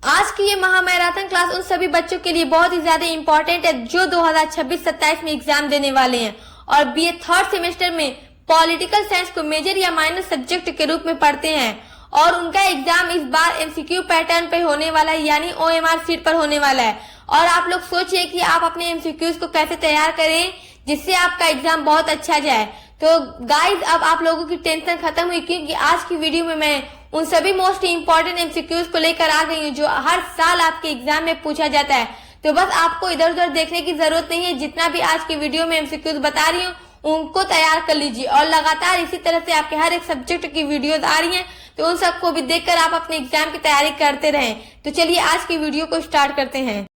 आज की ये महामैराथन क्लास उन सभी बच्चों के लिए बहुत ही ज्यादा इम्पोर्टेंट है जो 2026-27 में एग्जाम देने वाले हैं और बीए थर्ड सेमेस्टर में पॉलिटिकल साइंस को मेजर या माइनर सब्जेक्ट के रूप में पढ़ते हैं और उनका एग्जाम इस बार एमसीक्यू पैटर्न पे होने वाला है, यानी ओएमआर सीट पर होने वाला है। और आप लोग सोचिए कि आप अपने एमसीक्यूज को कैसे तैयार करें जिससे आपका एग्जाम बहुत अच्छा जाए। तो गाइज, अब आप लोगों की टेंशन खत्म हुई क्योंकि आज की वीडियो में मैं उन सभी मोस्ट इंपॉर्टेंट एमसीक्यूज को लेकर आ गई हूँ जो हर साल आपके एग्जाम में पूछा जाता है। तो बस आपको इधर उधर देखने की जरूरत नहीं है, जितना भी आज की वीडियो में एमसीक्यूज बता रही हूँ उनको तैयार कर लीजिए और लगातार इसी तरह से आपके हर एक सब्जेक्ट की वीडियोस आ रही हैं, तो उन सबको भी देखकर आप अपने एग्जाम की तैयारी करते रहें। तो चलिए आज की वीडियो को स्टार्ट करते हैं।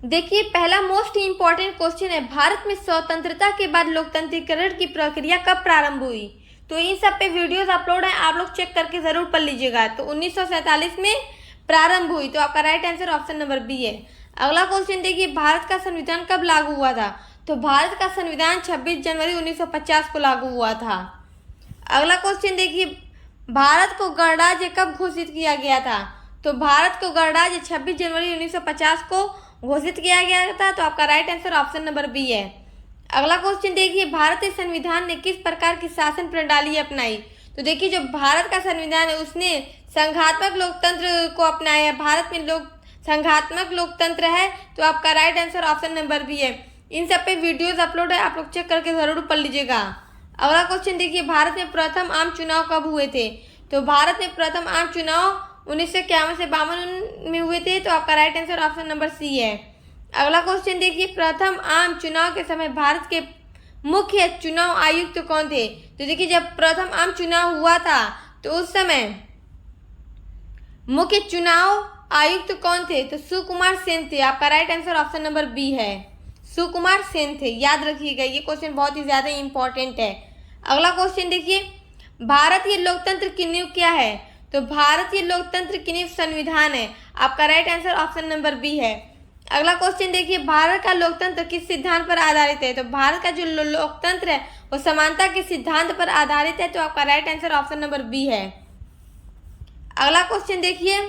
देखिए, पहला मोस्ट इम्पोर्टेंट क्वेश्चन है, भारत में स्वतंत्रता के बाद लोकतंत्रीकरण की प्रक्रिया कब प्रारंभ हुई? तो इन सब पे वीडियोस अपलोड है, आप लोग चेक करके जरूर पढ़ लीजिएगा। तो 1947 में प्रारंभ हुई, तो आपका right answer option number B है। अगला क्वेश्चन देखिए, भारत का संविधान कब लागू हुआ था? तो भारत का संविधान 26 जनवरी 1950 को लागू हुआ था। अगला क्वेश्चन देखिए, भारत को गणराज्य कब घोषित किया गया था? तो भारत को गणराज्य 26 जनवरी 1950 को घोषित किया गया था। तो आपका right answer option number B है। अगला क्वेश्चन देखिए, भारतीय संविधान ने किस प्रकार की शासन प्रणाली अपनाई? तो देखिए, जो भारत का संविधान है उसने संघात्मक लोकतंत्र को अपनाया। भारत में संघात्मक लोकतंत्र है, तो आपका right answer option number B है। इन सब पे वीडियोस अपलोड है, आप लोग चेक करके जरूर पढ़ लीजिएगा। अगला क्वेश्चन देखिए, भारत में प्रथम आम चुनाव कब हुए थे? तो भारत में प्रथम आम चुनाव 1951 से 52 में हुए थे। तो आपका right answer option number C है। अगला क्वेश्चन देखिए, प्रथम आम चुनाव के समय भारत के मुख्य चुनाव आयुक्त कौन थे? तो देखिए, जब प्रथम आम चुनाव हुआ था तो उस समय मुख्य चुनाव आयुक्त कौन थे? तो सुकुमार सेन थे। आपका right answer option number B है, सुकुमार सेन थे। याद रखिएगा, ये क्वेश्चन बहुत ही ज्यादा इंपॉर्टेंट है। अगला क्वेश्चन देखिए, भारतीय लोकतंत्र की नींव क्या है? तो भारतीय लोकतंत्र की नींव संविधान है। आपका right answer option number B है। अगला क्वेश्चन देखिए, भारत का लोकतंत्र किस सिद्धांत पर आधारित है? तो भारत का जो लोकतंत्र है वो समानता के सिद्धांत पर आधारित है। तो आपका right answer option number B है। अगला क्वेश्चन देखिए,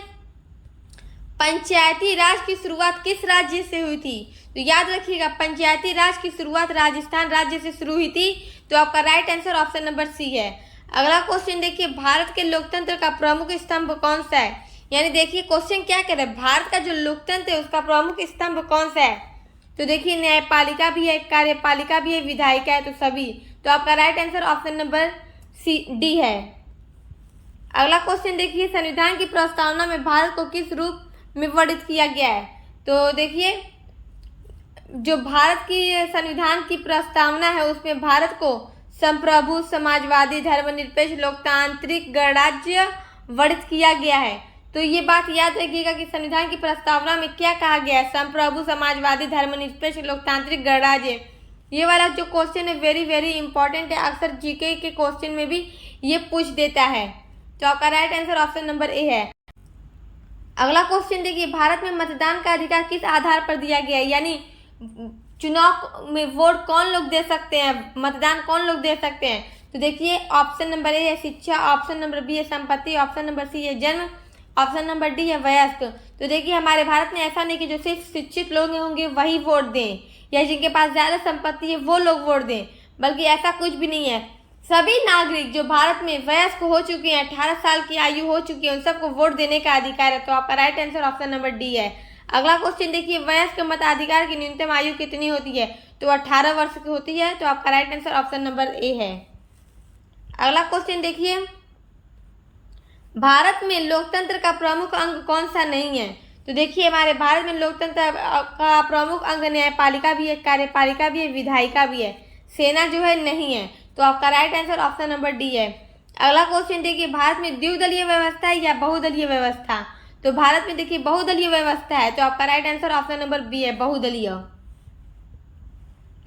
पंचायती राज की शुरुआत किस राज्य से हुई थी? तो याद रखिएगा, पंचायती राज की शुरुआत राजस्थान राज्य से शुरू हुई थी। तो आपका right answer option number C है। अगला क्वेश्चन देखिए, भारत के लोकतंत्र का प्रमुख स्तंभ कौन सा है? यानी देखिए क्वेश्चन क्या कह रहा है, भारत का जो लोकतंत्र है उसका प्रमुख स्तंभ कौन सा है? तो देखिए, न्यायपालिका भी है, कार्यपालिका भी है, विधायिका है, तो सभी। तो आपका right answer option number D है। अगला क्वेश्चन देखिए, संविधान की प्रस्तावना में भारत को किस रूप में वर्णित किया गया है? तो देखिए, जो भारत की संविधान की प्रस्तावना है उसमें भारत को संप्रभु, समाजवादी, धर्मनिरपेक्ष, लोकतांत्रिक गणराज्य वर्णित किया गया है। तो ये बात याद रखिएगा कि संविधान की प्रस्तावना में क्या कहा गया है, संप्रभु, समाजवादी, धर्मनिरपेक्ष, लोकतांत्रिक गणराज्य। ये वाला जो क्वेश्चन है वेरी वेरी इंपॉर्टेंट है, अक्सर जीके के क्वेश्चन में भी ये पूछ देता है। तो आपका right answer option number A है। अगला क्वेश्चन देखिए, भारत में मतदान का अधिकार किस आधार पर दिया गया है? यानी चुनाव में वोट कौन लोग दे सकते हैं, मतदान कौन लोग दे सकते हैं? तो देखिए, ऑप्शन नंबर ए है शिक्षा, ऑप्शन नंबर बी है संपत्ति, ऑप्शन नंबर सी है जन्म, ऑप्शन नंबर डी है वयस्क। तो देखिए, हमारे भारत में ऐसा नहीं कि जो सिर्फ शिक्षित लोग होंगे वही वोट दें या जिनके पास ज्यादा संपत्ति है वो लोग वोट दें, बल्कि ऐसा कुछ भी नहीं है। सभी नागरिक जो भारत में वयस्क हो चुके हैं, 18 साल की आयु हो चुकी है, उन सबको वोट देने का अधिकार है। तो आपका right answer option number D है। अगला क्वेश्चन देखिए, वयस्क मताधिकार की न्यूनतम आयु कितनी होती है? तो 18 वर्ष की होती है। तो आपका right answer option number A है। अगला क्वेश्चन देखिए, भारत में लोकतंत्र का प्रमुख अंग कौन सा नहीं है? तो देखिए, हमारे भारत में लोकतंत्र का प्रमुख अंग न्यायपालिका भी है, कार्यपालिका भी है, विधायिका भी है, सेना जो है नहीं है। तो आपका right answer option number D है। अगला क्वेश्चन देखिए, भारत में द्विदलीय व्यवस्था है या बहुदलीय व्यवस्था? तो भारत में देखिए बहुदलीय व्यवस्था है। तो आपका right answer option number B है, बहुदलीय।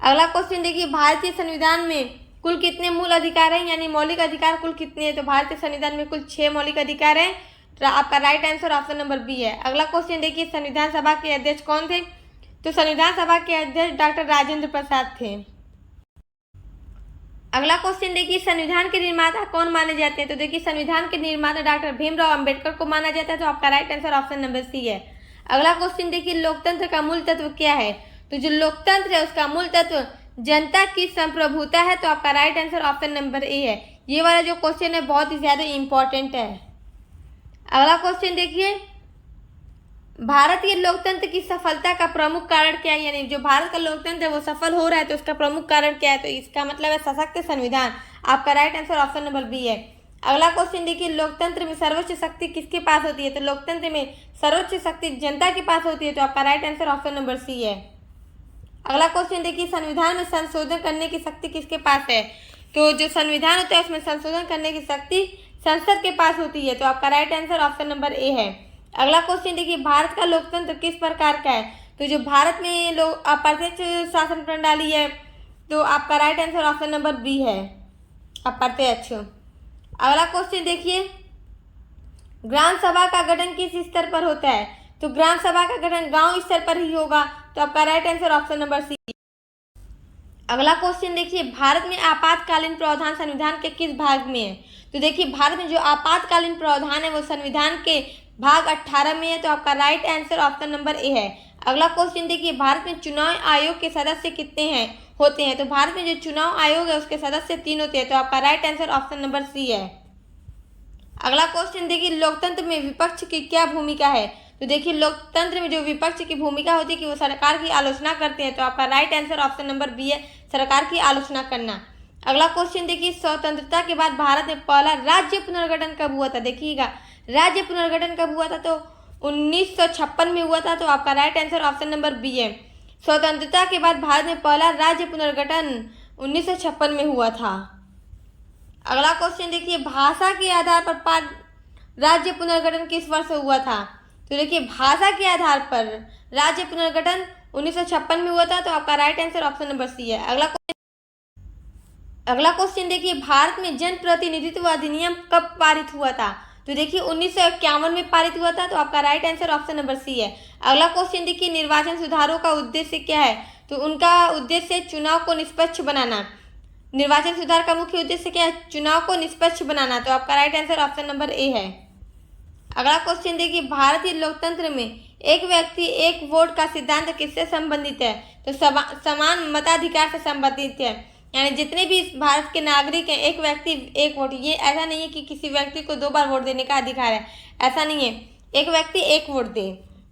अगला क्वेश्चन देखिए, भारतीय संविधान में कुल कितने मूल अधिकार हैं, यानी मौलिक अधिकार कुल कितने हैं? तो भारतीय संविधान में कुल 6 मौलिक अधिकार हैं। तो आपका right answer option number B है। अगला क्वेश्चन देखिए, संविधान सभा के अध्यक्ष कौन थे? तो संविधान सभा के अध्यक्ष डॉक्टर राजेंद्र प्रसाद थे। अगला क्वेश्चन देखिए, संविधान के निर्माता कौन माने जाते हैं? तो देखिए संविधान के निर्माता डॉक्टर भीमराव अंबेडकर को माना जाता है। तो आपका right answer option number C है। अगला क्वेश्चन देखिए, लोकतंत्र का मूल तत्व क्या है? तो जो लोकतंत्र है उसका मूल तत्व जनता की संप्रभुता है। तो आपका right answer option number A है। ये वाला जो क्वेश्चन है बहुत ही ज्यादा इंपॉर्टेंट है। अगला क्वेश्चन देखिए, भारतीय लोकतंत्र की सफलता का प्रमुख कारण क्या है? यानी जो भारत का लोकतंत्र है वो सफल हो रहा है तो उसका प्रमुख कारण क्या है? तो इसका मतलब है सशक्त संविधान। आपका right answer option number B है। अगला क्वेश्चन देखिए, लोकतंत्र में सर्वोच्च शक्ति किसके पास होती है? तो लोकतंत्र में सर्वोच्च शक्ति जनता के पास होती है। तो आपका right answer option number C है। अगला क्वेश्चन देखिए, संविधान में संशोधन करने की शक्ति किसके पास है? तो जो संविधान होता है उसमें संशोधन करने की शक्ति संसद के पास होती है। तो आपका right answer option number A है। अगला क्वेश्चन देखिए, भारत का लोकतंत्र किस प्रकार का है? तो जो भारत में लोग अप्रत्यक्ष शासन प्रणाली है। तो आपका right answer option number B है, अप्रत्यक्ष। अगला क्वेश्चन देखिए, ग्राम सभा का गठन किस स्तर पर होता है? तो ग्राम सभा का गठन गांव स्तर पर ही होगा। तो आपका right answer option number C. अगला क्वेश्चन देखिए, भारत में आपातकालीन प्रावधान संविधान के किस भाग में है? तो देखिए भारत में जो आपातकालीन प्रावधान है वो संविधान के भाग 18 में है। तो आपका right answer option number A है। अगला क्वेश्चन देखिए, भारत में चुनाव आयोग के सदस्य कितने होते हैं? तो भारत में जो चुनाव आयोग है उसके सदस्य 3 होते हैं। तो आपका right answer option number C है। अगला क्वेश्चन देखिए, लोकतंत्र में विपक्ष की क्या भूमिका है? तो देखिए लोकतंत्र में जो विपक्ष की भूमिका होती है कि वो सरकार की आलोचना करते हैं। तो आपका right answer option number B है, सरकार की आलोचना करना। अगला क्वेश्चन देखिए, स्वतंत्रता के बाद भारत में पहला राज्य पुनर्गठन कब हुआ था? देखिएगा राज्य पुनर्गठन कब हुआ था? तो 1956 में हुआ था। तो आपका right answer option number B है। स्वतंत्रता के बाद भारत में पहला राज्य पुनर्गठन 1956 में हुआ था। अगला क्वेश्चन देखिए, भाषा के आधार पर राज्य पुनर्गठन किस वर्ष हुआ था? तो देखिए भाषा के आधार पर राज्य पुनर्गठन 1956 में हुआ था। तो आपका right answer option number C है। अगला क्वेश्चन देखिए, भारत में जन प्रतिनिधित्व अधिनियम कब पारित हुआ था? तो देखिए 1951 में पारित हुआ था। तो आपका right answer option number C है। अगला क्वेश्चन देखिए, निर्वाचन सुधारों का उद्देश्य क्या है? तो उनका उद्देश्य चुनाव को निष्पक्ष बनाना। निर्वाचन सुधार का मुख्य उद्देश्य क्या है? चुनाव को निष्पक्ष बनाना। तो आपका right answer option number A है। अगला क्वेश्चन देखिए, भारतीय लोकतंत्र में एक व्यक्ति एक वोट का सिद्धांत किससे संबंधित है? तो समान मताधिकार से संबंधित है। यानी जितने भी भारत के नागरिक हैं, एक व्यक्ति एक वोट। ये ऐसा नहीं है कि किसी व्यक्ति को 2 बार वोट देने का अधिकार है, ऐसा नहीं है। एक व्यक्ति एक वोट दे।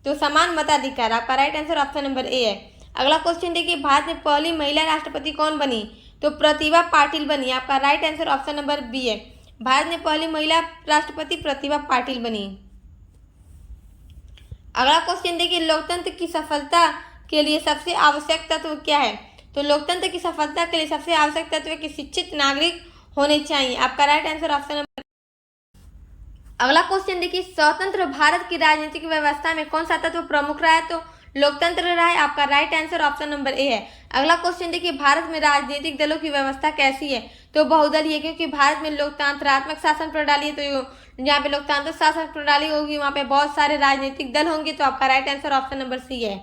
तो समान मताधिकार। आपका right answer option number A है। अगला क्वेश्चन देखिए, भारत में पहली महिला राष्ट्रपति कौन बनी? तो प्रतिभा पाटिल बनी। आपका right answer option number B है। भारत में पहली महिला राष्ट्रपति प्रतिभा पाटिल बनी। अगला क्वेश्चन देखिए, लोकतंत्र की सफलता के लिए सबसे आवश्यक तत्व क्या है? तो लोकतंत्र की सफलता के लिए सबसे आवश्यक तत्व है कि शिक्षित नागरिक होने चाहिए। आपका राइट आंसर ऑप्शन नंबर। अगला क्वेश्चन देखिए, स्वतंत्र भारत की राजनीतिक व्यवस्था में कौन सा तत्व प्रमुख रहा है? तो लोकतंत्र रहा है। आपका right answer option number A है। अगला क्वेश्चन देखिए, भारत में राजनीतिक दलों की व्यवस्था कैसी है? तो बहुदलीय, क्योंकि भारत में लोकतंत्रात्मक शासन प्रणाली है। तो जहाँ पे लोकतांत्रिक शासन प्रणाली होगी वहाँ पे बहुत सारे राजनीतिक दल होंगे। तो आपका right answer option number C है।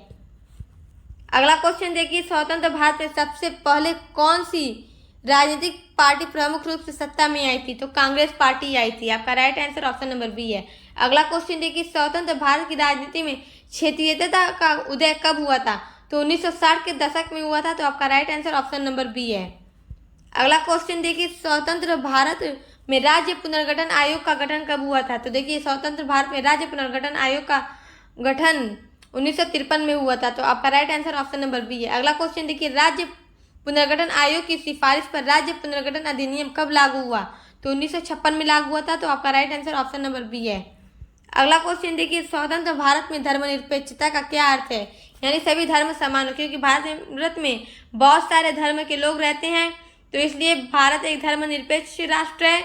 अगला क्वेश्चन देखिए, स्वतंत्र भारत में सबसे पहले कौन सी राजनीतिक पार्टी प्रमुख रूप से सत्ता में आई थी? तो कांग्रेस पार्टी आई थी। आपका right answer option number B है। अगला क्वेश्चन देखिए, स्वतंत्र भारत की राजनीति में क्षेत्रीयता का उदय कब हुआ था? तो 1960 के दशक में हुआ था। तो आपका right answer option number B है। अगला क्वेश्चन देखिए, स्वतंत्र भारत में राज्य पुनर्गठन आयोग का गठन कब हुआ था? तो देखिए स्वतंत्र भारत में राज्य पुनर्गठन आयोग का गठन 1953 में हुआ था। तो आपका right answer option number B है। अगला क्वेश्चन देखिए, राज्य पुनर्गठन आयोग की सिफारिश पर राज्य पुनर्गठन अधिनियम कब लागू हुआ? तो 1956 में लागू हुआ था। तो आपका right answer option number B है। अगला क्वेश्चन देखिए, स्वतंत्र भारत में धर्मनिरपेक्षता का क्या अर्थ है? यानी सभी धर्म समान हो, क्योंकि भारत में बहुत सारे धर्म के लोग रहते हैं। तो इसलिए भारत एक धर्मनिरपेक्ष राष्ट्र है।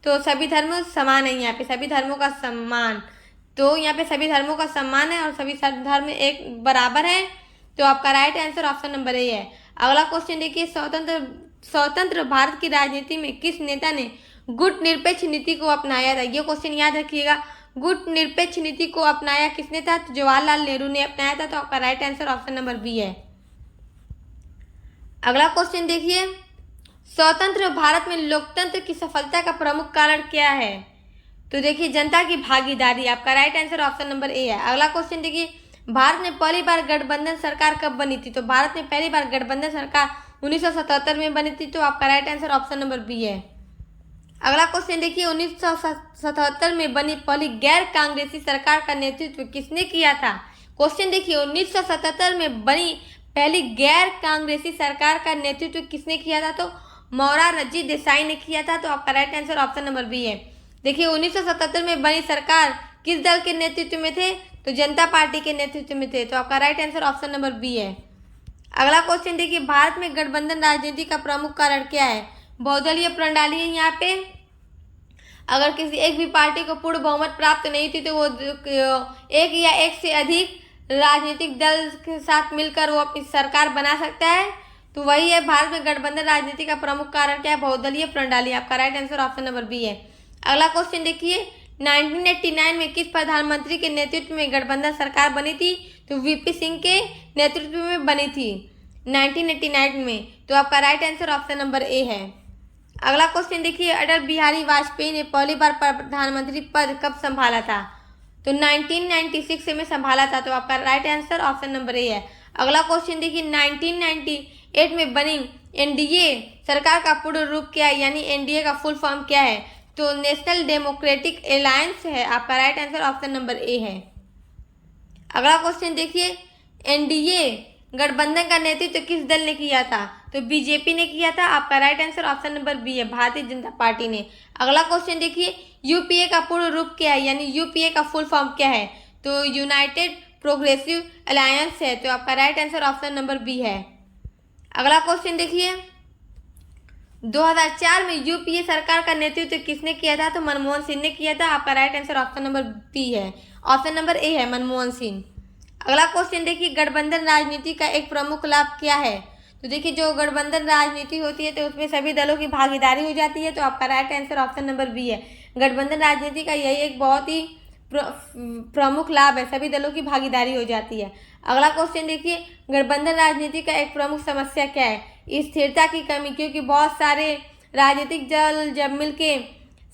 तो सभी धर्म समान है, यहाँ पे सभी धर्मों का सम्मान। तो यहाँ पे सभी धर्मों का सम्मान है और सभी धर्म एक बराबर है। तो आपका right answer option number A है। अगला क्वेश्चन देखिए, स्वतंत्र भारत की राजनीति में किस नेता ने गुट निरपेक्ष नीति को अपनाया था? ये क्वेश्चन याद रखिएगा। गुट निरपेक्ष नीति को अपनाया किसने था? तो जवाहरलाल नेहरू ने अपनाया था। तो आपका right answer option number B है। अगला क्वेश्चन देखिए, स्वतंत्र भारत में लोकतंत्र की सफलता का प्रमुख कारण क्या है? तो देखिए जनता की भागीदारी। आपका right answer option number A है। अगला क्वेश्चन देखिए, भारत में पहली बार गठबंधन सरकार कब बनी थी? तो भारत में पहली बार गठबंधन सरकार 1977 में बनी थी। तो आपका right answer option number B है। अगला क्वेश्चन देखिए, 1977 में बनी पहली गैर कांग्रेसी सरकार का नेतृत्व किसने किया था? क्वेश्चन देखिए, 1977 में बनी पहली गैर कांग्रेसी सरकार का नेतृत्व किसने किया था? तो मोरारजी देसाई ने किया था। तो आपका right answer option number B है। देखिए 1977 में बनी सरकार किस दल के नेतृत्व में थे? तो जनता पार्टी के नेतृत्व में थे। तो आपका right answer option number B है। अगला क्वेश्चन देखिए, भारत में गठबंधन राजनीति का प्रमुख कारण क्या है? बहुदलीय प्रणाली है यहाँ पे। अगर किसी एक भी पार्टी को पूर्ण बहुमत प्राप्त नहीं थी तो वो एक या एक से अधिक राजनीतिक दल के साथ मिलकर वो अपनी सरकार बना सकता है। तो वही है, भारत में गठबंधन राजनीति का प्रमुख कारण क्या है? बहुदलीय प्रणाली। आपका right answer option number B है। अगला क्वेश्चन देखिए, 1989 में किस प्रधानमंत्री के नेतृत्व में गठबंधन सरकार बनी थी? तो वीपी सिंह के नेतृत्व में बनी थी 1989 में। तो आपका right answer option number A है। अगला क्वेश्चन देखिए, अटल बिहारी वाजपेयी ने पहली बार प्रधानमंत्री पद कब संभाला था? तो 1996 में संभाला था। तो आपका right answer option number A है। अगला क्वेश्चन देखिए, 1998 में बनी एनडीए सरकार का पूर्ण रूप क्या है, यानी एनडीए का फुल फॉर्म क्या है? तो नेशनल डेमोक्रेटिक अलायंस है। आपका right answer option number A है। अगला क्वेश्चन देखिए, एनडीए गठबंधन का नेतृत्व किस दल ने किया था? तो बीजेपी ने किया था। आपका right answer option number B है, भारतीय जनता पार्टी ने। अगला क्वेश्चन देखिए, यूपीए का पूर्ण रूप क्या है, यानी यूपीए का फुल फॉर्म क्या है? तो यूनाइटेड प्रोग्रेसिव अलायंस है। तो आपका right answer option number B है। अगला क्वेश्चन देखिए, 2004 में यूपीए सरकार का नेतृत्व किसने किया था? तो मनमोहन सिंह ने किया था। आपका right answer option number B है, ऑप्शन नंबर ए है, मनमोहन सिंह। अगला क्वेश्चन देखिए, गठबंधन राजनीति का एक प्रमुख लाभ क्या है? तो देखिए जो गठबंधन राजनीति होती है तो उसमें सभी दलों की भागीदारी हो जाती है। तो आपका right answer option number B है। गठबंधन राजनीति का यही एक बहुत ही प्रमुख लाभ है, सभी दलों की भागीदारी हो जाती है। अगला क्वेश्चन देखिए, गठबंधन राजनीति का एक प्रमुख समस्या क्या है? स्थिरता की कमी, क्योंकि बहुत सारे राजनीतिक दल जब मिलके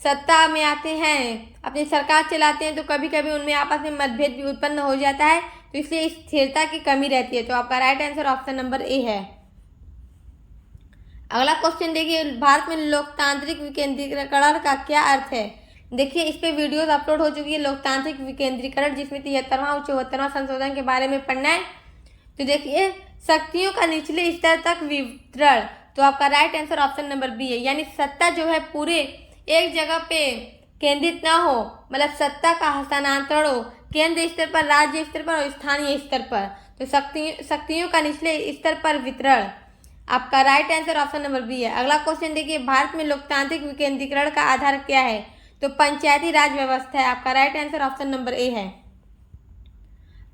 सत्ता में आते हैं, अपनी सरकार चलाते हैं, तो कभी कभी उनमें आपस में मतभेद भी उत्पन्न हो जाता है। तो इसलिए स्थिरता की कमी रहती है। तो आपका right answer option number A है। अगला क्वेश्चन देखिए, भारत में लोकतांत्रिक विकेंद्रीकरण का क्या अर्थ है? देखिए इस पे वीडियोस अपलोड हो चुकी है, लोकतांत्रिक विकेंद्रीकरण, जिसमें 73वां और 74वां संशोधन के बारे में पढ़ना है। तो देखिए, शक्तियों का निचले स्तर तक वितरण। तो आपका right answer option number B है, यानी सत्ता जो है पूरे एक जगह पे केंद्रित ना हो, मतलब सत्ता का हस्तांतरण हो केंद्र स्तर पर, राज्य स्तर पर और स्थानीय स्तर पर। तो शक्तियों का निचले स्तर पर वितरण। आपका right answer option number B है। अगला क्वेश्चन देखिए, भारत में लोकतांत्रिक विकेंद्रीकरण का आधार क्या है? तो पंचायती राज व्यवस्था है। आपका right answer option number A है।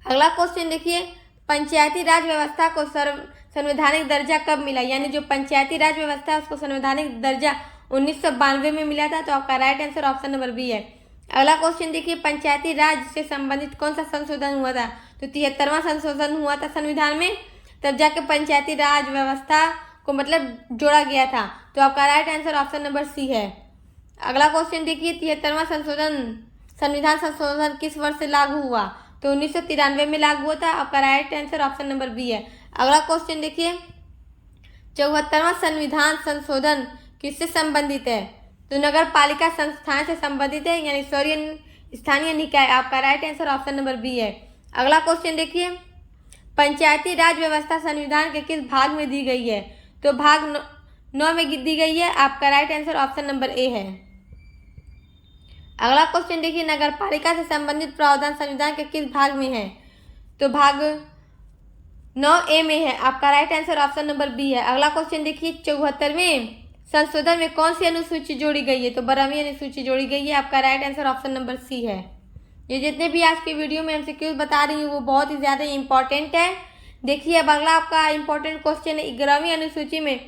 अगला क्वेश्चन देखिए, पंचायती राज व्यवस्था को संवैधानिक दर्जा कब मिला? यानी जो पंचायती राज व्यवस्था है उसको संवैधानिक दर्जा 1992 में मिला था। तो आपका right answer option number B है। अगला क्वेश्चन देखिए, पंचायती राज से संबंधित कौन सा संशोधन हुआ था? तो 73वां संशोधन हुआ था संविधान में, तब जाके पंचायती राज व्यवस्था को मतलब जोड़ा गया था। तो आपका right answer option number C है। अगला क्वेश्चन देखिए, 73वां संविधान संशोधन किस वर्ष से लागू हुआ? तो 1993 में लागू हुआ था। आपका right answer option number B है। अगला क्वेश्चन देखिए, 74वां संविधान संशोधन किससे संबंधित है? तो नगर पालिका संस्थान से संबंधित है, यानी स्थानीय निकाय। आपका right answer option number B है। अगला क्वेश्चन देखिए, पंचायती राज व्यवस्था संविधान के किस भाग में दी गई है? तो भाग 9 में दी गई है। आपका right answer option number A है। अगला क्वेश्चन देखिए, नगर पालिका से संबंधित प्रावधान संविधान के किस भाग में है? तो भाग 9A में है। आपका right answer option number B है। अगला क्वेश्चन देखिए, 74वें संशोधन में कौन सी अनुसूची जोड़ी गई है? तो 12वीं अनुसूची जोड़ी गई है। आपका right answer option number C है। ये जितने भी आज की वीडियो में एमसीक्यूज बता रही हूँ वो बहुत ही ज़्यादा इंपॉर्टेंट है। देखिए अब अगला आपका इंपॉर्टेंट क्वेश्चन है, 11वीं अनुसूची में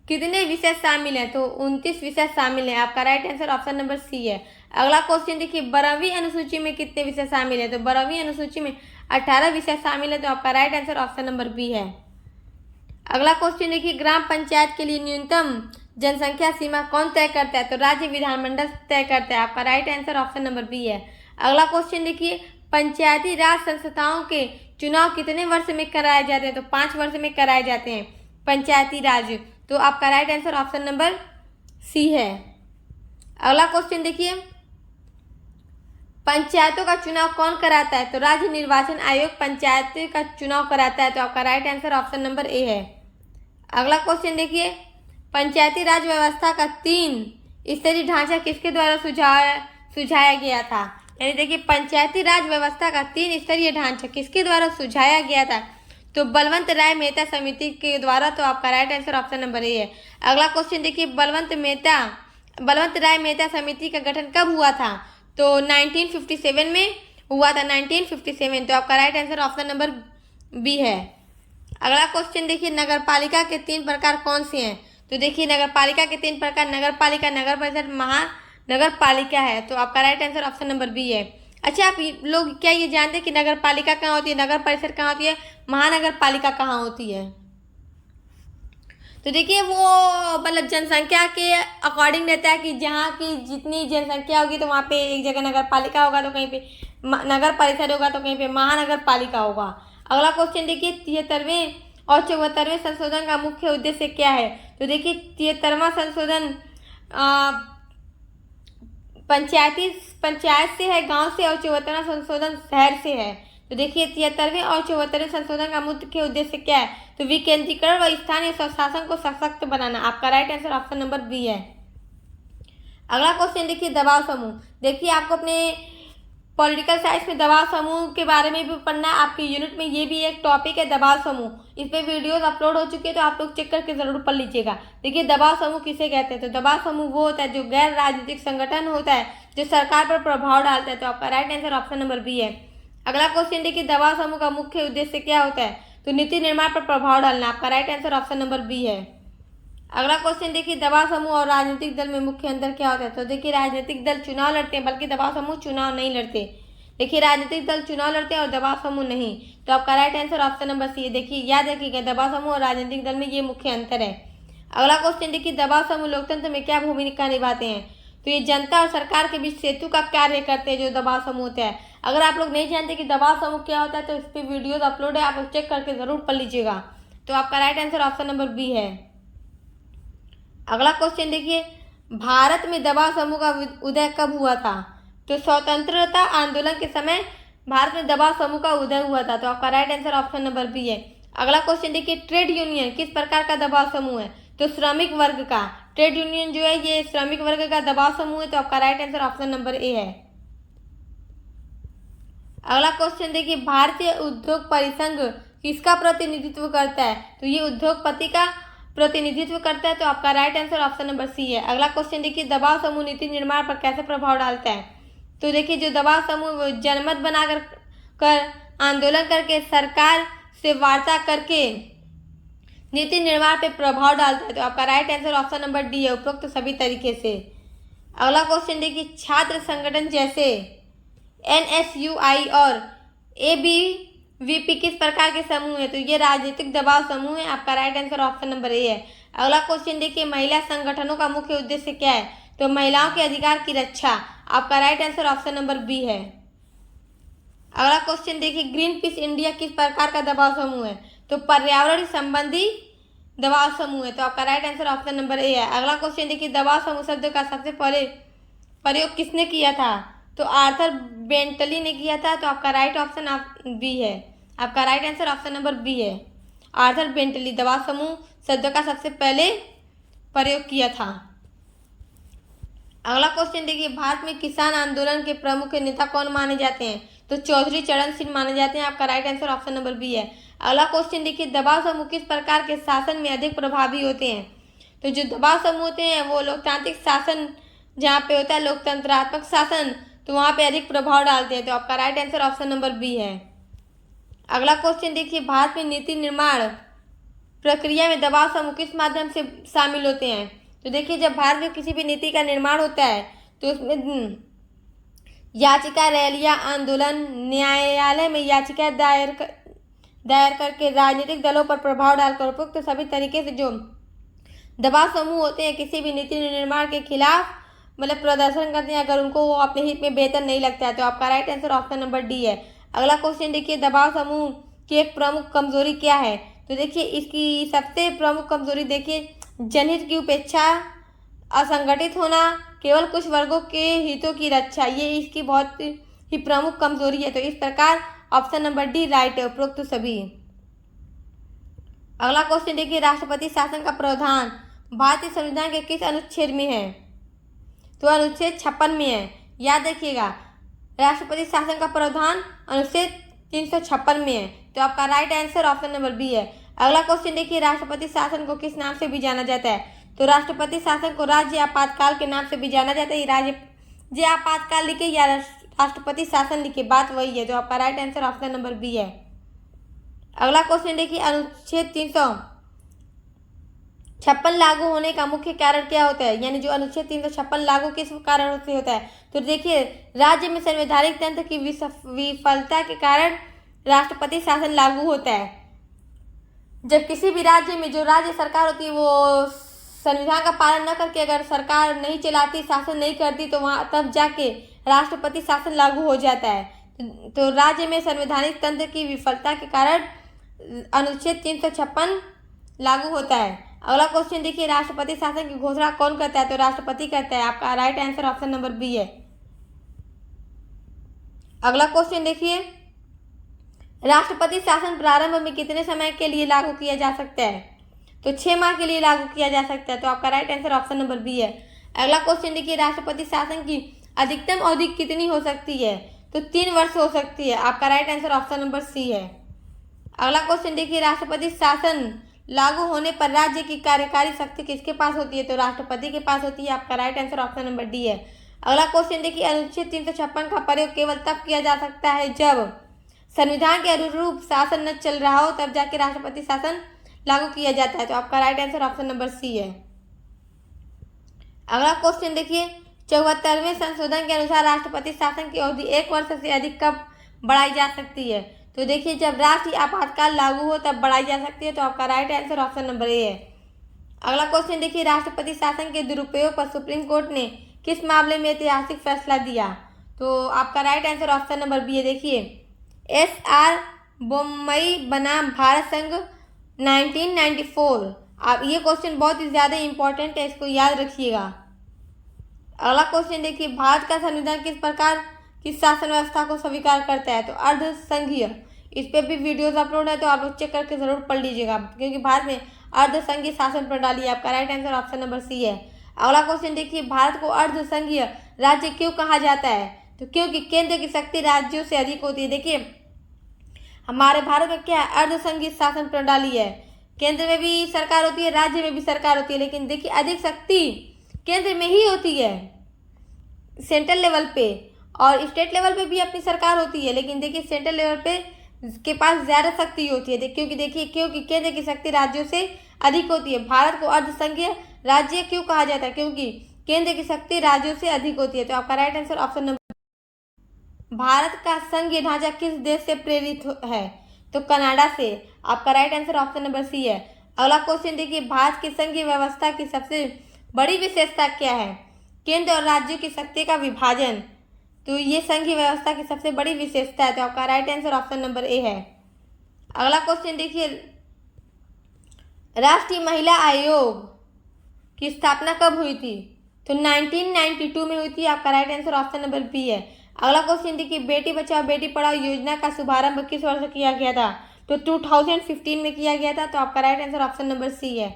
कितने विषय शामिल हैं? तो 29 विषय शामिल हैं। आपका right answer option number C है। अगला क्वेश्चन देखिए, 12वीं अनुसूची में कितने विषय शामिल है? तो 12वीं अनुसूची में 18 विषय शामिल है। तो आपका right answer option number B है। अगला क्वेश्चन देखिए, ग्राम पंचायत के लिए न्यूनतम जनसंख्या सीमा कौन तय करता है? तो राज्य विधानमंडल तय करता है। आपका right answer option number B है। अगला क्वेश्चन देखिए, पंचायती राज संस्थाओं के चुनाव कितने वर्ष में कराए जाते हैं? तो 5 वर्ष में कराए जाते हैं पंचायती राज। तो आपका right answer option number C है। अगला क्वेश्चन देखिए, पंचायतों का चुनाव कौन कराता है? तो राज्य निर्वाचन आयोग पंचायतों का चुनाव कराता है। तो आपका right answer option number A है। अगला क्वेश्चन देखिए, पंचायती राज व्यवस्था का 3 स्तरीय ढांचा किसके द्वारा सुझाया गया था? यानी देखिए, पंचायती राज व्यवस्था का 3 स्तरीय ढांचा किसके द्वारा सुझाया गया था? तो बलवंत राय मेहता समिति के द्वारा। तो आपका right answer option number A है। अगला क्वेश्चन देखिए, बलवंत राय मेहता समिति का गठन कब हुआ था? तो 1957 में हुआ था, 1957। तो आपका right answer option number B है। अगला क्वेश्चन देखिए, नगरपालिका के 3 प्रकार कौन से हैं? तो देखिए, नगरपालिका के 3 प्रकार नगरपालिका, नगर परिषद, महानगर पालिका है। तो आपका right answer option number B है। अच्छा, आप लोग क्या ये जानते हैं कि नगरपालिका कहाँ होती है, नगर परिषद कहाँ होती है, महानगर पालिका कहाँ होती है? तो देखिए, वो मतलब जनसंख्या के अकॉर्डिंग रहता है कि जहाँ की जितनी जनसंख्या होगी तो वहाँ पे एक जगह नगर पालिका होगा, तो कहीं पे नगर परिषद होगा, तो कहीं पे महानगर पालिका होगा। अगला क्वेश्चन देखिए, 73वें और 74वें संशोधन का मुख्य उद्देश्य क्या है? तो देखिए, 73वां संशोधन पंचायत से है, गांव से, और 74वां संशोधन शहर से है। तो देखिए, 73वें और 74वें संशोधन का मुख्य उद्देश्य क्या है? तो विकेंद्रीकरण व स्थानीय स्वशासन को सशक्त बनाना। आपका right answer option number B है। अगला क्वेश्चन देखिए, दबाव समूह। देखिए, आपको अपने पॉलिटिकल साइंस में दबाव समूह के बारे में भी पढ़ना है। आपके यूनिट में ये भी एक टॉपिक है, दबाव समूह। इस पे वीडियोस अपलोड हो चुके हैं, तो आप लोग चेक करके जरूर पढ़ लीजिएगा। देखिए, दबाव समूह किसे कहते हैं? तो दबाव समूह वो होता है जो गैर राजनीतिक संगठन होता है, जो सरकार पर प्रभाव डालता है। तो आपका right answer option number B है। अगला क्वेश्चन देखिए, दबाव समूह का मुख्य उद्देश्य क्या होता है? तो नीति निर्माण पर प्रभाव डालना। आपका right answer option number B है। अगला क्वेश्चन देखिए, दबाव समूह और राजनीतिक दल में मुख्य अंतर क्या होता है? तो देखिए, राजनीतिक दल चुनाव लड़ते हैं, बल्कि दबाव समूह चुनाव नहीं लड़ते। देखिए, राजनीतिक दल चुनाव लड़ते हैं और दबाव समूह नहीं। तो आपका right answer option number C है। देखिए, याद रखिएगा, दबाव समूह और राजनीतिक दल में ये मुख्य अंतर है। अगला क्वेश्चन देखिए, दबाव समूह लोकतंत्र में क्या भूमिका निभाते हैं? तो ये जनता और सरकार के बीच सेतु का कार्य करते हैं, जो दबाव समूह होता है। अगर आप लोग नहीं जानते कि दबाव समूह क्या होता है, तो इस पर वीडियोज अपलोड है, आप लोग चेक करके जरूर पढ़ लीजिएगा। तो आपका right answer option number B है। अगला क्वेश्चन देखिए, भारत में दबाव समूह का उदय कब हुआ था? तो स्वतंत्रता आंदोलन के समय भारत में दबाव समूह का उदय हुआ था। तो आपका right answer option number B है। अगला क्वेश्चन देखिए, ट्रेड यूनियन किस प्रकार का दबाव समूह है? तो श्रमिक वर्ग का। ट्रेड यूनियन जो है ये श्रमिक वर्ग का दबाव समूह है। तो आपका right answer option number A है। अगला क्वेश्चन देखिए, भारतीय उद्योग परिसंघ किसका प्रतिनिधित्व करता है? तो ये उद्योगपति का प्रतिनिधित्व करता है। तो आपका right answer option number C है। अगला क्वेश्चन देखिए, दबाव समूह नीति निर्माण पर कैसे प्रभाव डालता है? तो देखिए, जो दबाव समूह जनमत बनाकर आंदोलन करके सरकार से वार्ता करके नीति निर्माण पे प्रभाव डालता है। तो आपका right answer option number D है, उपरोक्त सभी तरीके से। अगला क्वेश्चन देखिए, छात्र संगठन जैसे NSUI और ABVP किस प्रकार के समूह है? तो ये राजनीतिक दबाव समूह है। आपका right answer option number A है। अगला क्वेश्चन देखिए, महिला संगठनों का मुख्य उद्देश्य क्या है? तो महिलाओं के अधिकार की रक्षा। आपका right answer option number B है। अगला क्वेश्चन देखिए, ग्रीन पीस इंडिया किस प्रकार का दबाव समूह है? तो पर्यावरण संबंधी दबाव समूह है। तो आपका right answer option number A है। अगला क्वेश्चन देखिए, दबाव समूह शब्द का सबसे पहले प्रयोग किसने किया था? तो आर्थर बेंटली ने किया था। तो आपका राइट ऑप्शन बी है। आपका right answer option number B है। आर्थर बेंटली दबाव समूह शब्द का सबसे पहले प्रयोग किया था। अगला क्वेश्चन देखिए, भारत में किसान आंदोलन के प्रमुख नेता कौन माने जाते हैं? तो चौधरी चरण सिंह माने जाते हैं। आपका right answer option number B है। अगला क्वेश्चन देखिए, दबाव समूह किस प्रकार के शासन में अधिक प्रभावी होते हैं? तो जो दबाव समूह होते हैं वो लोकतांत्रिक शासन जहाँ पे होता है, लोकतंत्रात्मक शासन, तो वहाँ पे अधिक प्रभाव डालते हैं। तो आपका right answer option number B है। अगला क्वेश्चन देखिए, भारत में नीति निर्माण प्रक्रिया में दबाव समूह किस माध्यम से शामिल होते हैं? तो देखिए, जब भारत में किसी भी नीति का निर्माण होता है तो उसमें याचिका, रैलियां, आंदोलन, न्यायालय में याचिका दायर करके राजनीतिक दलों पर प्रभाव डालकर उपयुक्त सभी तरीके से जो दबाव समूह होते हैं किसी भी नीति निर्माण के खिलाफ मतलब प्रदर्शन करते हैं अगर उनको वो अपने हित में बेहतर नहीं लगता है। तो आपका right answer option number D है। अगला क्वेश्चन देखिए, दबाव समूह की एक प्रमुख कमजोरी क्या है? तो देखिए इसकी सबसे प्रमुख कमजोरी देखिए, जनहित की उपेक्षा, असंगठित होना, केवल कुछ वर्गों के हितों की रक्षा, ये इसकी बहुत ही प्रमुख कमजोरी है। तो इस प्रकार ऑप्शन नंबर डी राइट है, उपरोक्त सभी। अगला क्वेश्चन देखिए, राष्ट्रपति शासन का प्रावधान भारतीय संविधान के किस अनुच्छेद में है? तो अनुच्छेद 56 में है, याद रखिएगा। राष्ट्रपति शासन का प्रावधान अनुच्छेद 356 में है। तो आपका right answer option number B है। अगला क्वेश्चन देखिए, राष्ट्रपति शासन को किस नाम से भी जाना जाता है? तो राष्ट्रपति शासन को राज्य आपातकाल के नाम से भी जाना जाता है। राज्य आपातकाल लिखे या राष्ट्रपति शासन लिखे, बात वही है। तो आपका right answer option number B है। अगला क्वेश्चन देखिए, अनुच्छेद 356 लागू होने का मुख्य कारण क्या होता है? यानी जो अनुच्छेद 356 लागू किस कारण से होता है? तो देखिए, राज्य में संवैधानिक तंत्र की विफलता के कारण राष्ट्रपति शासन लागू होता है। जब किसी भी राज्य में जो राज्य सरकार होती है वो संविधान का पालन न करके अगर सरकार नहीं चलाती, शासन नहीं करती, तो वहाँ तब जाके राष्ट्रपति शासन लागू हो जाता है। तो राज्य में संवैधानिक तंत्र की विफलता के कारण अनुच्छेद 356 लागू होता है। अगला क्वेश्चन देखिए, राष्ट्रपति शासन की घोषणा कौन करता है? तो राष्ट्रपति करता है। आपका right answer option number B है। अगला क्वेश्चन देखिए, राष्ट्रपति शासन प्रारंभ में कितने समय के लिए लागू किया जा सकता है? तो 6 माह के लिए लागू किया जा सकता है। तो आपका right answer option number B है। अगला क्वेश्चन देखिए, राष्ट्रपति शासन की अधिकतम अवधि कितनी हो सकती है? तो 3 वर्ष हो सकती है। आपका right answer option number C है। अगला क्वेश्चन देखिए, राष्ट्रपति शासन लागू होने पर राज्य की कार्यकारी शक्ति किसके पास होती है? तो राष्ट्रपति के पास होती है। आपका right answer option number D है। अगला क्वेश्चन देखिए, अनुच्छेद 356 का प्रयोग केवल तब किया जा सकता है जब संविधान के अनुरूप शासन न चल रहा हो, तब जाके राष्ट्रपति शासन लागू किया जाता है। तो आपका right answer option number C है। अगला क्वेश्चन देखिए, 74वें संशोधन के अनुसार राष्ट्रपति शासन की अवधि 1 वर्ष से अधिक कब बढ़ाई जा सकती है? तो देखिए, जब राष्ट्रीय आपातकाल लागू हो तब बढ़ाई जा सकती है। तो आपका right answer option number A है। अगला क्वेश्चन देखिए, राष्ट्रपति शासन के दुरुपयोग पर सुप्रीम कोर्ट ने किस मामले में ऐतिहासिक फैसला दिया? तो आपका right answer option number B है। देखिए, एस.आर. बोम्मई बनाम भारत संघ 1994। आप ये क्वेश्चन बहुत ही ज़्यादा इंपॉर्टेंट है, इसको याद रखिएगा। अगला क्वेश्चन देखिए, भारत का संविधान किस प्रकार की शासन व्यवस्था को स्वीकार करता है? तो अर्ध संघीय। इस पे भी वीडियोस अपलोड है, तो आप लोग चेक करके जरूर पढ़ लीजिएगा, क्योंकि भारत में अर्ध संघीय शासन प्रणाली है। आपका right answer option number C है। अगला क्वेश्चन देखिए, भारत को अर्ध संघीय राज्य क्यों कहा जाता है? तो क्योंकि केंद्र की शक्ति राज्यों से अधिक होती है। देखिए, हमारे भारत में क्या है, अर्ध संघीय शासन प्रणाली है। केंद्र में भी सरकार होती है, राज्य में भी सरकार होती है, लेकिन देखिए अधिक शक्ति केंद्र में ही होती है, सेंट्रल लेवल पे, और स्टेट लेवल पे भी अपनी सरकार होती है, लेकिन देखिए सेंट्रल लेवल पे के पास ज़्यादा शक्ति होती है। क्योंकि केंद्र की शक्ति राज्यों से अधिक होती है। भारत को अर्ध संघीय राज्य क्यों कहा जाता है? क्योंकि केंद्र की शक्ति राज्यों से अधिक होती है। तो आपका right answer option number. Bharat का संघीय ढांचा किस देश से प्रेरित है? तो कनाडा से। आपका right answer option number C है। अगला क्वेश्चन देखिए, भारत की संघीय व्यवस्था की सबसे बड़ी विशेषता क्या है? केंद्र और राज्यों की शक्ति का विभाजन। तो ये संघीय व्यवस्था की सबसे बड़ी विशेषता है। तो आपका right answer option number A है। अगला क्वेश्चन देखिए, राष्ट्रीय महिला आयोग की स्थापना कब हुई थी? तो 1992 में हुई थी। आपका right answer option number B है। अगला क्वेश्चन देखिए, बेटी बचाओ बेटी पढ़ाओ योजना का शुभारंभ किस वर्ष किया गया था? तो 2015 में किया गया था। तो आपका right answer option number C है।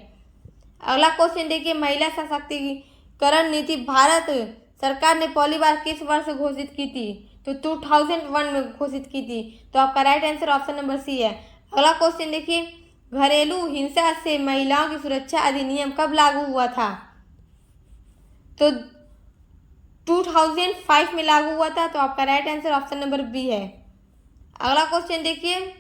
अगला क्वेश्चन देखिए, महिला सशक्तिकरण नीति भारत सरकार ने पहली बार किस वर्ष घोषित की थी? तो 2001 में घोषित की थी। तो आपका right answer option number C है। अगला क्वेश्चन देखिए, घरेलू हिंसा से महिलाओं की सुरक्षा अधिनियम कब लागू हुआ था? तो 2005 में लागू हुआ था। तो आपका right answer option number B है। अगला क्वेश्चन देखिए,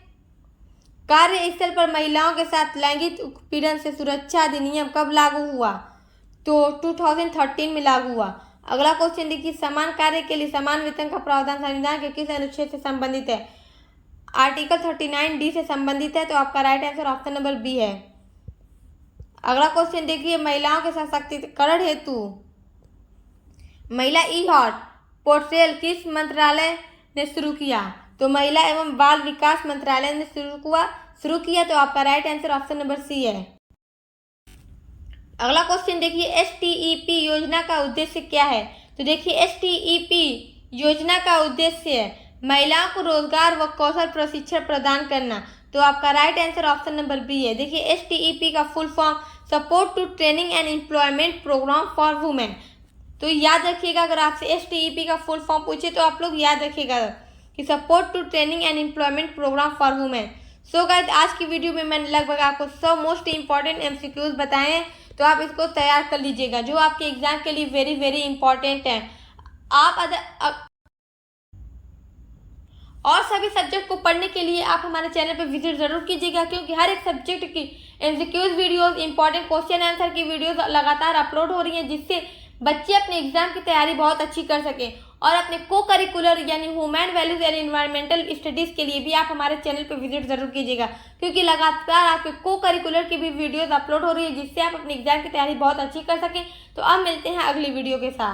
कार्यस्थल पर महिलाओं के साथ लैंगिक उत्पीड़न से सुरक्षा अधिनियम कब लागू हुआ? तो 2013 में लागू हुआ। अगला क्वेश्चन देखिए, समान कार्य के लिए समान वेतन का प्रावधान संविधान के किस अनुच्छेद से संबंधित है? आर्टिकल 39D से संबंधित है। तो आपका right answer option number B है। अगला क्वेश्चन देखिए, महिलाओं के सशक्तिकरण हेतु महिला ई हॉट पोर्टल किस मंत्रालय ने शुरू किया? तो महिला एवं बाल विकास मंत्रालय ने शुरू किया। तो आपका right answer option number C है। अगला क्वेश्चन देखिए, STEP योजना का उद्देश्य क्या है? तो देखिए STEP योजना का उद्देश्य है महिलाओं को रोजगार व कौशल प्रशिक्षण प्रदान करना। तो आपका right answer option number B है। देखिए STEP का full form support to training and employment programme for women. तो याद रखिएगा, अगर आपसे STEP का फुल फॉर्म पूछे तो आप लोग याद रखिएगा कि support to training and employment programme for women. So guys, आज की वीडियो में मैंने लगभग आपको 100 मोस्ट इंपॉर्टेंट MCQs बताए हैं, तो आप इसको तैयार कर लीजिएगा जो आपके एग्जाम के लिए वेरी वेरी इंपॉर्टेंट है। आप और सभी सब्जेक्ट को पढ़ने के लिए आप हमारे चैनल पर विजिट जरूर कीजिएगा, क्योंकि हर एक सब्जेक्ट की MCQs videos, important question answer की वीडियोस लगातार अपलोड हो रही हैं, जिससे बच्चे अपने एग्जाम की तैयारी बहुत अच्छी कर सकें। और अपने को करिकुलर यानी human values and environmental studies के लिए भी आप हमारे चैनल पर विजिट जरूर कीजिएगा, क्योंकि लगातार आपके को करिकुलर की भी वीडियोस अपलोड हो रही है, जिससे आप अपने एग्जाम की तैयारी बहुत अच्छी कर सकें। तो अब मिलते हैं अगली वीडियो के साथ।